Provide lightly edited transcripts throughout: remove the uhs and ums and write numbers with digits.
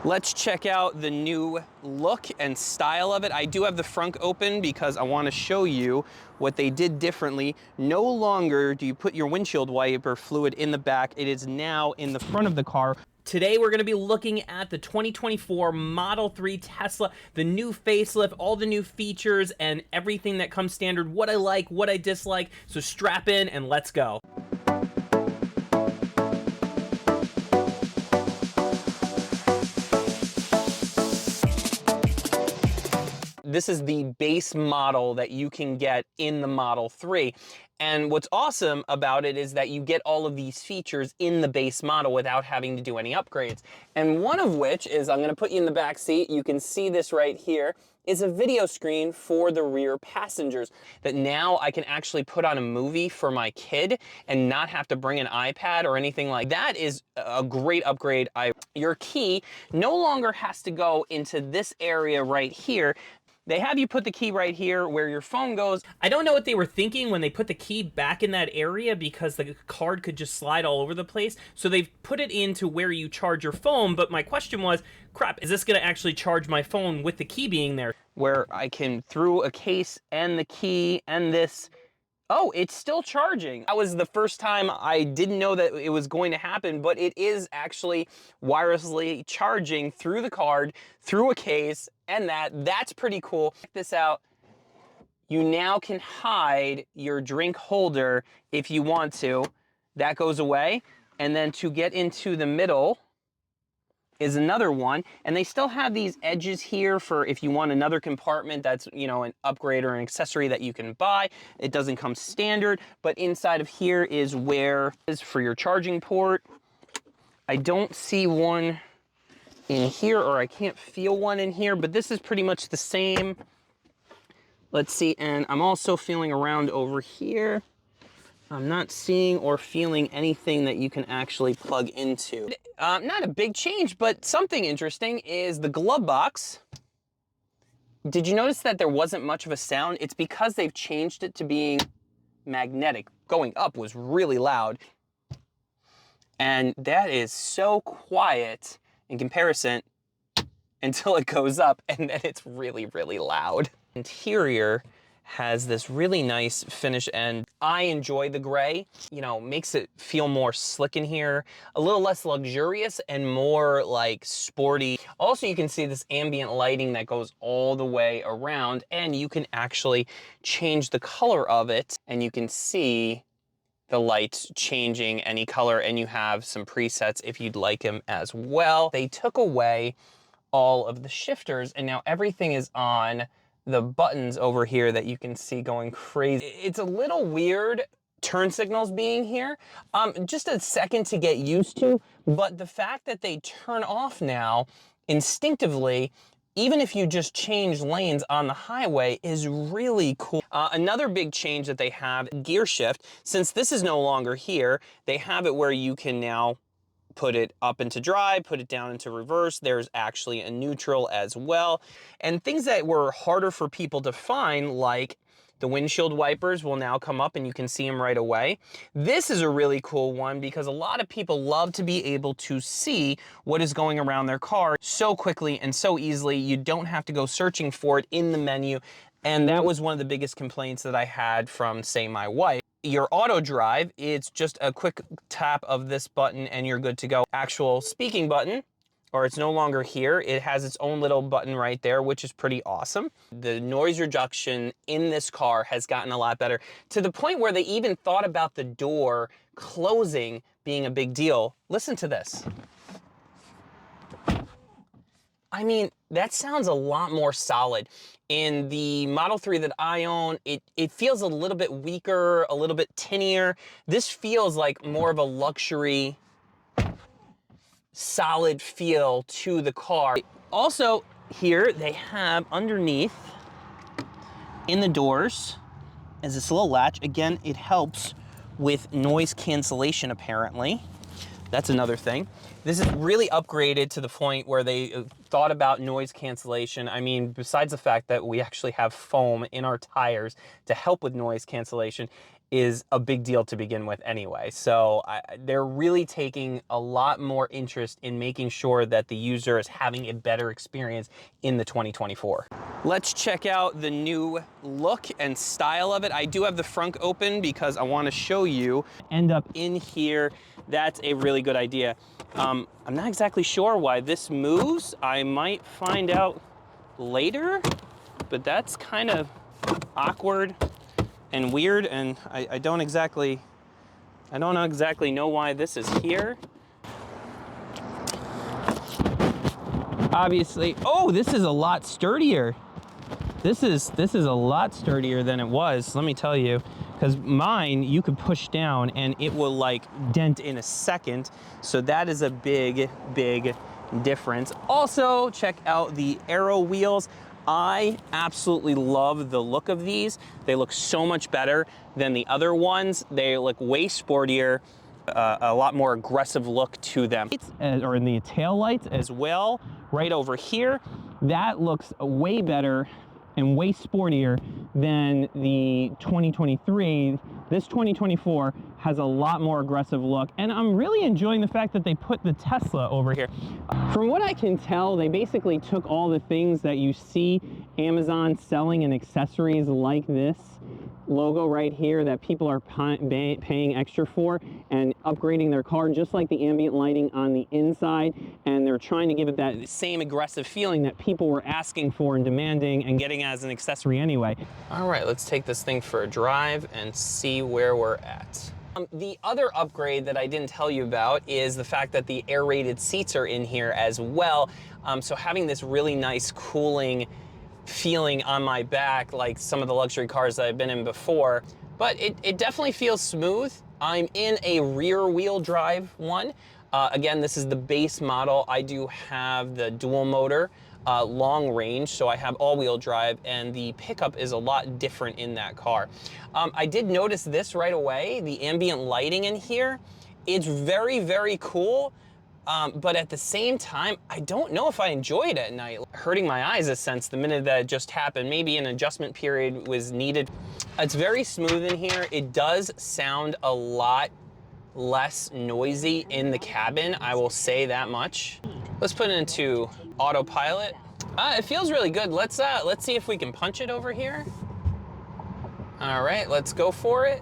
Let's check out the new look and style of it. I do have the front open because I want to show you what they did differently. No longer do you put your windshield wiper fluid in the back. It is now in the front of the car. Today we're going to be looking at the 2024 Model 3 Tesla, the new facelift, all the new features, and everything that comes standard, what I like, what I dislike. So strap in and let's go. This is the base model that you can get in the Model 3. And what's awesome about it is that you get all of these features in the base model without having to do any upgrades. And one of which is, I'm going to put you in the back seat. You can see this right here is a video screen for the rear passengers that now I can actually put on a movie for my kid and not have to bring an iPad or anything like that. Is a great upgrade. Your key no longer has to go into this area right here. They have you put the key right here where your phone goes. I don't know what they were thinking when they put the key back in that area because the card could just slide all over the place. So they've put it into where you charge your phone. But my question was, crap, is this going to actually charge my phone with the key being there? Where I can, through a case and the key and this, oh, it's still charging. That was the first time I didn't know that it was going to happen, but it is actually wirelessly charging through the card, through a case, and that's pretty cool. Check this out. You now can hide your drink holder if you want to. That goes away. And then to get into the middle is another one, and they still have these edges here for if you want another compartment that's, you know, an upgrade or an accessory that you can buy. It doesn't come standard, but inside of here is where is for your charging port. I don't see one in here, or I can't feel one in here, but this is pretty much the same. Let's see, and I'm also feeling around over here. I'm not seeing or feeling anything that you can actually plug into. Not a big change, but something interesting is the glove box. Did you notice that there wasn't much of a sound? It's because they've changed it to being magnetic. Going up was really loud. And that is so quiet in comparison until it goes up, and then it's really, really loud. Interior has this really nice finish, and I enjoy the gray. You know, makes it feel more slick in here, a little less luxurious and more like sporty. Also, you can see this ambient lighting that goes all the way around, and you can actually change the color of it, and you can see the lights changing any color, and you have some presets if you'd like them as well. They took away all of the shifters, and now everything is on the buttons over here that you can see going crazy. It's a little weird turn signals being here. Just a second to get used to, but the fact that they turn off now instinctively, even if you just change lanes on the highway, is really cool. Another big change that they have, gear shift. Since this is no longer here, they have it where you can now put it up into drive, put it down into reverse. There's actually a neutral as well. And things that were harder for people to find, like the windshield wipers will now come up and you can see them right away. This is a really cool one because a lot of people love to be able to see what is going around their car so quickly and so easily. You don't have to go searching for it in the menu. And that was one of the biggest complaints that I had from, say, my wife. Your auto drive, it's just a quick tap of this button and you're good to go. Actual speaking button, or it's no longer here. It has its own little button right there, which is pretty awesome. The noise reduction in this car has gotten a lot better, to the point where they even thought about the door closing being a big deal. Listen to this. I mean, that sounds a lot more solid. In the Model 3 that I own, it feels a little bit weaker, a little bit tinier. This feels like more of a luxury, solid feel to the car. Also, here they have underneath in the doors is this little latch. Again, it helps with noise cancellation, apparently. That's another thing. This is really upgraded to the point where they thought about noise cancellation. I mean, besides the fact that we actually have foam in our tires to help with noise cancellation, is a big deal to begin with anyway. So they're really taking a lot more interest in making sure that the user is having a better experience in the 2024. Let's check out the new look and style of it. I do have the front open because I want to show you. End up in here. That's a really good idea. I'm not exactly sure why this moves. I might find out later, but that's kind of awkward and weird, and I don't exactly know why this is here. Obviously, oh, this is a lot sturdier. This is a lot sturdier than it was, let me tell you, because mine you could push down and it will like dent in a second. So that is a big difference. Also, check out the Aero wheels. I absolutely love the look of these. They look so much better than the other ones. They look way sportier, a lot more aggressive look to them. Or in the tail lights as well, right over here. That looks way better and way sportier than the 2023. This 2024 has a lot more aggressive look, and I'm really enjoying the fact that they put the Tesla over here. From what I can tell, they basically took all the things that you see Amazon selling in accessories like this logo right here that people are paying extra for and upgrading their car, just like the ambient lighting on the inside, and they're trying to give it that same aggressive feeling that people were asking for and demanding and getting as an accessory anyway. All right, let's take this thing for a drive and see where we're at. The other upgrade that I didn't tell you about is the fact that the aerated seats are in here as well. So having this really nice cooling feeling on my back, like some of the luxury cars that I've been in before, but it definitely feels smooth. I'm in a rear wheel drive one. Again, this is the base model. I do have the dual motor long range, so I have all-wheel drive, and the pickup is a lot different in that car. I did notice this right away, the ambient lighting in here. It's very cool. But at the same time, I don't know if I enjoy it at night. Hurting my eyes a sense the minute that it just happened. Maybe an adjustment period was needed. It's very smooth in here. It does sound a lot less noisy in the cabin, I will say that much. Let's put it into autopilot. It feels really good. Let's see if we can punch it over here. All right, let's go for it.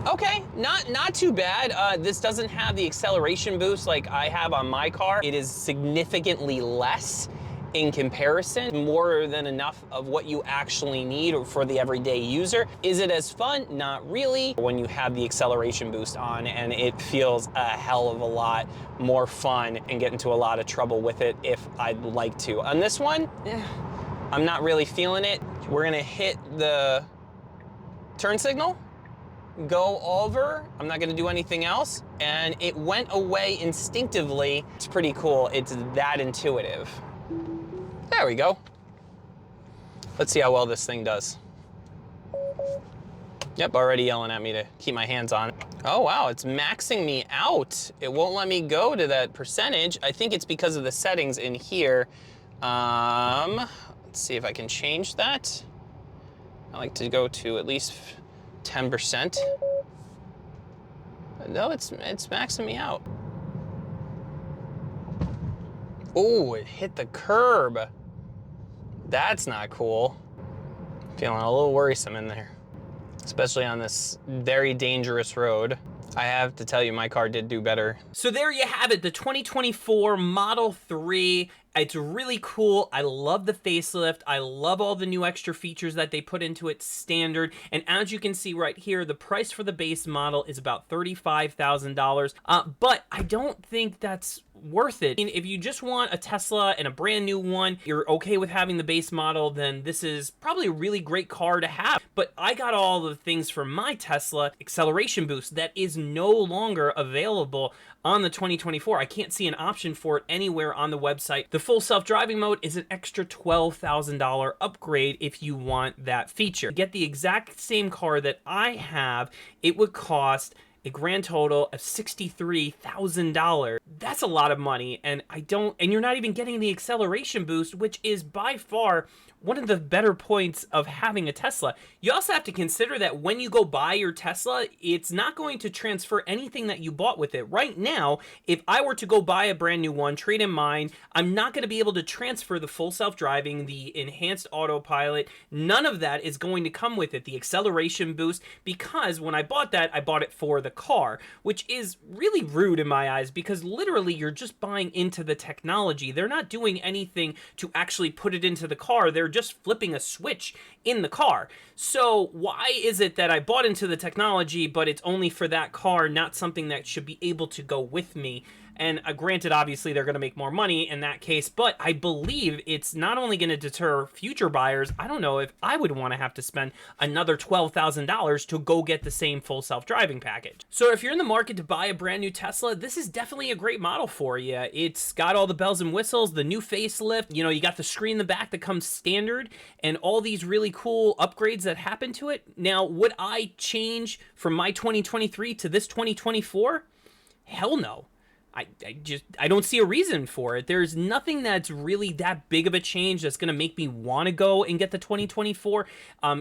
Okay, not too bad. This doesn't have the acceleration boost like I have on my car. It is significantly less in comparison, more than enough of what you actually need for the everyday user. Is it as fun? Not really. When you have the acceleration boost on, and it feels a hell of a lot more fun and get into a lot of trouble with it if I'd like to. On this one, I'm not really feeling it. We're gonna hit the turn signal, go over, I'm not gonna do anything else, and it went away instinctively. It's pretty cool, it's that intuitive. There we go. Let's see how well this thing does. Yep, already yelling at me to keep my hands on it. Oh wow, it's maxing me out. It won't let me go to that percentage. I think it's because of the settings in here. Let's see if I can change that. I like to go to at least 10%. No, it's maxing me out. Oh, it hit the curb. That's not cool. Feeling a little worrisome in there, especially on this very dangerous road. I have to tell you, my car did do better. So there you have it, the 2024 Model 3. It's really cool. I love the facelift. I love all the new extra features that they put into it standard. And as you can see right here, the price for the base model is about $35,000. But I don't think that's worth it. I mean, if you just want a Tesla and a brand new one, you're okay with having the base model, then this is probably a really great car to have. But I got all the things for my Tesla, acceleration boost, that is no longer available on the 2024. I can't see an option for it anywhere on the website. The full self-driving mode is an extra $12,000 upgrade if you want that feature. To get the exact same car that I have, it would cost a grand total of $63,000. That's a lot of money, and you're not even getting the acceleration boost, which is by far one of the better points of having a Tesla. You also have to consider that when you go buy your Tesla, it's not going to transfer anything that you bought with it. Right now, if I were to go buy a brand new one, trade in mine, I'm not going to be able to transfer the full self-driving, the enhanced autopilot. None of that is going to come with it, the acceleration boost, because when I bought that, I bought it for the car, which is really rude in my eyes, because literally you're just buying into the technology. They're not doing anything to actually put it into the car. They're just flipping a switch in the car. So why is it that I bought into the technology, but it's only for that car, not something that should be able to go with me? And granted, obviously, they're going to make more money in that case, but I believe it's not only going to deter future buyers. I don't know if I would want to have to spend another $12,000 to go get the same full self-driving package. So if you're in the market to buy a brand new Tesla, this is definitely a great model for you. It's got all the bells and whistles, the new facelift, you know, you got the screen in the back that comes standard, and all these really cool upgrades that happen to it. Now, would I change from my 2023 to this 2024? Hell no. I don't see a reason for it. There's nothing that's really that big of a change that's going to make me want to go and get the 2024.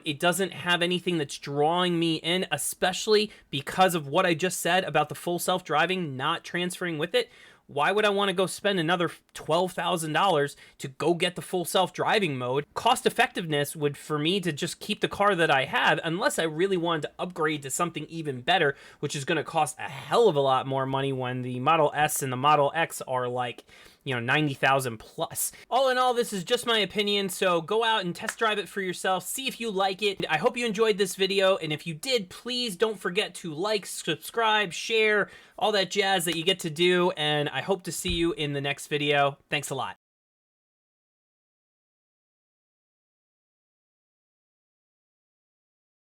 It doesn't have anything that's drawing me in, especially because of what I just said about the full self-driving not transferring with it. Why would I want to go spend another $12,000 to go get the full self-driving mode? Cost effectiveness would, for me, to just keep the car that I have, unless I really wanted to upgrade to something even better, which is going to cost a hell of a lot more money when the Model S and the Model X are like, you know, 90,000 plus. All in all, this is just my opinion, so go out and test drive it for yourself, see if you like it. I hope you enjoyed this video, and if you did, please don't forget to like, subscribe, share, all that jazz that you get to do, and I hope to see you in the next video. Thanks a lot.